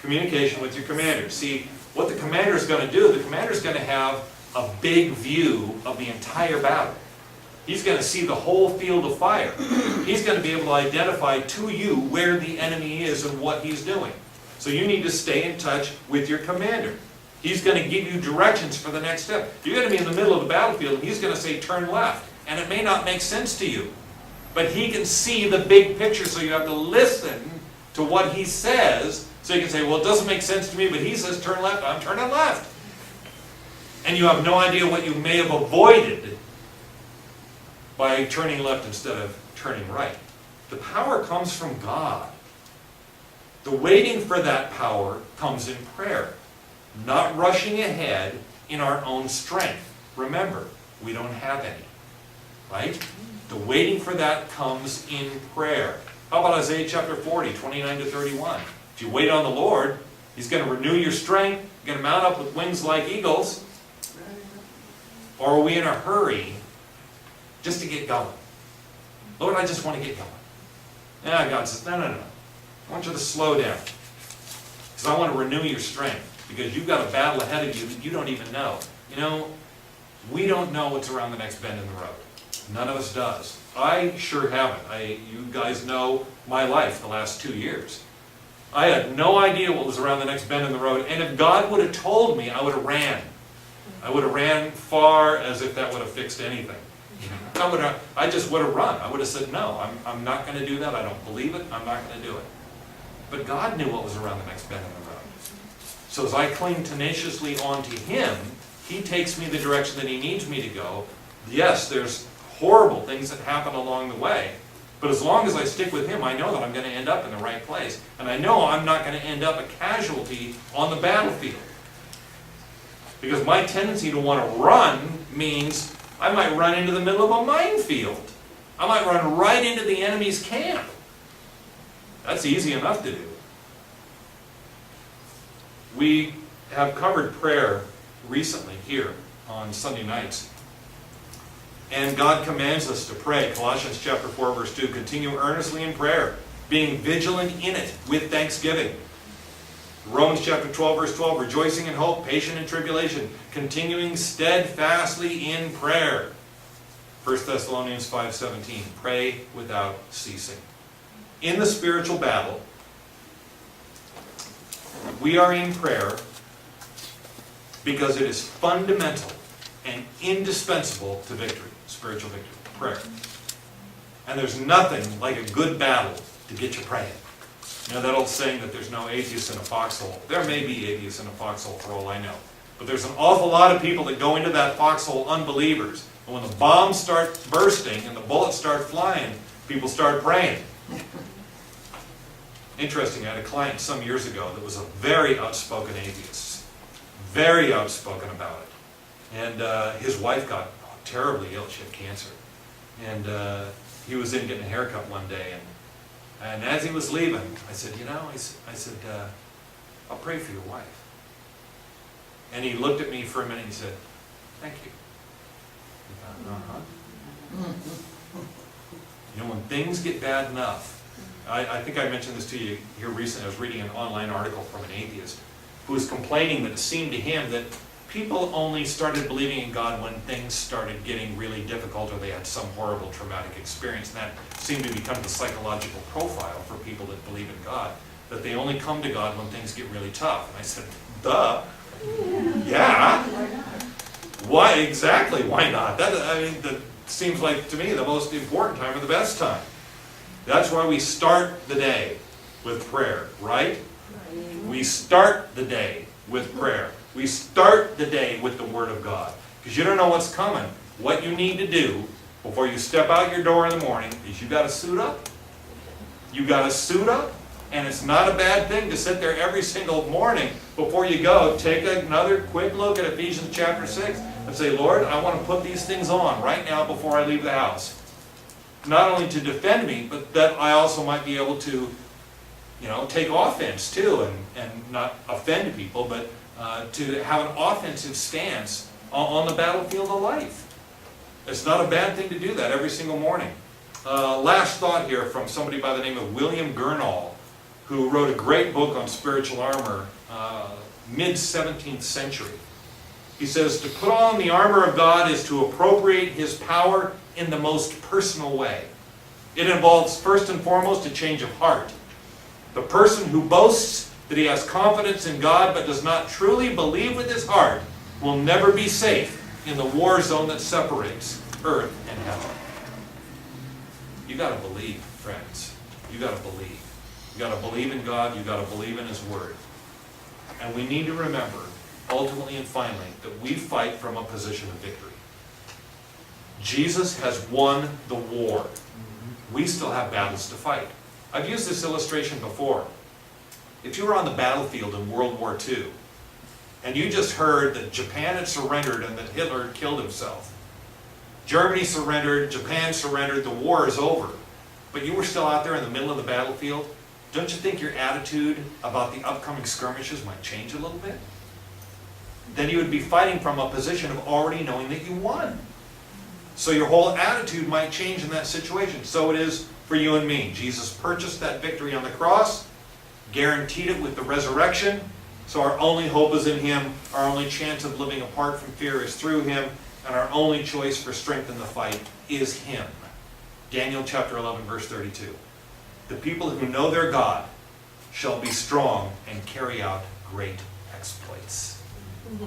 Communication with your commander. See, what the commander is going to do, the commander is going to have a big view of the entire battle. He's going to see the whole field of fire. He's going to be able to identify to you where the enemy is and what he's doing. So you need to stay in touch with your commander. He's going to give you directions for the next step. You're going to be in the middle of the battlefield and he's going to say turn left. And it may not make sense to you. But he can see the big picture, so you have to listen to what he says. So you can say, well, it doesn't make sense to me, but he says turn left, I'm turning left. And you have no idea what you may have avoided by turning left instead of turning right. The power comes from God. The waiting for that power comes in prayer, not rushing ahead in our own strength. Remember, we don't have any, right? The waiting for that comes in prayer. How about Isaiah chapter 40, 29 to 31? If you wait on the Lord, He's going to renew your strength. You're going to mount up with wings like eagles. Or are we in a hurry just to get going? Lord, I just want to get going. Yeah, God says, no. I want you to slow down. Because I want to renew your strength. Because you've got a battle ahead of you that you don't even know. You know, we don't know what's around the next bend in the road. None of us does. I sure haven't. You guys know my life the last 2 years. I had no idea what was around the next bend in the road. And if God would have told me, I would have ran. I would have ran far as if that would have fixed anything. I just would have run. I would have said, no, I'm not going to do that. I don't believe it. I'm not going to do it. But God knew what was around the next bend in the road. So as I cling tenaciously onto Him, He takes me the direction that He needs me to go. Yes, there's horrible things that happen along the way. But as long as I stick with Him, I know that I'm going to end up in the right place. And I know I'm not going to end up a casualty on the battlefield. Because my tendency to want to run means I might run into the middle of a minefield. I might run right into the enemy's camp. That's easy enough to do. We have covered prayer recently here on Sunday nights. And God commands us to pray. Colossians chapter 4, verse 2, continue earnestly in prayer, being vigilant in it with thanksgiving. Romans chapter 12, verse 12, rejoicing in hope, patient in tribulation, continuing steadfastly in prayer. 1 Thessalonians 5:17, pray without ceasing. In the spiritual battle, we are in prayer because it is fundamental and indispensable to victory, spiritual victory, prayer. And there's nothing like a good battle to get you praying. You know that old saying that there's no atheists in a foxhole. There may be atheists in a foxhole for all I know. But there's an awful lot of people that go into that foxhole unbelievers. And when the bombs start bursting and the bullets start flying, people start praying. Interesting, I had a client some years ago that was a very outspoken atheist. Very outspoken about it. And his wife got terribly ill. She had cancer. And he was in getting a haircut one day. And as he was leaving, I said, I'll pray for your wife. And he looked at me for a minute and he said, thank you. You know, when things get bad enough, I think I mentioned this to you here recently. I was reading an online article from an atheist who was complaining that it seemed to him that people only started believing in God when things started getting really difficult or they had some horrible traumatic experience. And that seemed to become the psychological profile for people that believe in God, that they only come to God when things get really tough. And I said, duh. Yeah. Why exactly? Why not? That seems like, to me, the most important time or the best time. That's why we start the day with prayer, right? We start the day with prayer. We start the day with the Word of God. Because you don't know what's coming. What you need to do before you step out your door in the morning is you got to suit up. You got to suit up. And it's not a bad thing to sit there every single morning before you go. Take another quick look at Ephesians chapter 6 and say, Lord, I want to put these things on right now before I leave the house. Not only to defend me, but that I also might be able to, take offense too and not offend people, but to have an offensive stance on the battlefield of life. It's not a bad thing to do that every single morning. Last thought here from somebody by the name of William Gurnall, who wrote a great book on spiritual armor, mid-17th century. He says, to put on the armor of God is to appropriate His power in the most personal way. It involves, first and foremost, a change of heart. The person who boasts that he has confidence in God but does not truly believe with his heart will never be safe in the war zone that separates earth and heaven. You got to believe, friends. You got to believe. You got to believe in God. You got to believe in His Word. And we need to remember, ultimately and finally, that we fight from a position of victory. Jesus has won the war. We still have battles to fight. I've used this illustration before. If you were on the battlefield in World War II, and you just heard that Japan had surrendered and that Hitler had killed himself, Germany surrendered, Japan surrendered, the war is over, but you were still out there in the middle of the battlefield, don't you think your attitude about the upcoming skirmishes might change a little bit? Then you would be fighting from a position of already knowing that you won. So your whole attitude might change in that situation. So it is for you and me. Jesus purchased that victory on the cross, guaranteed it with the resurrection, so our only hope is in Him, our only chance of living apart from fear is through Him, and our only choice for strength in the fight is Him. Daniel chapter 11, verse 32. The people who know their God shall be strong and carry out great exploits. Mm-hmm.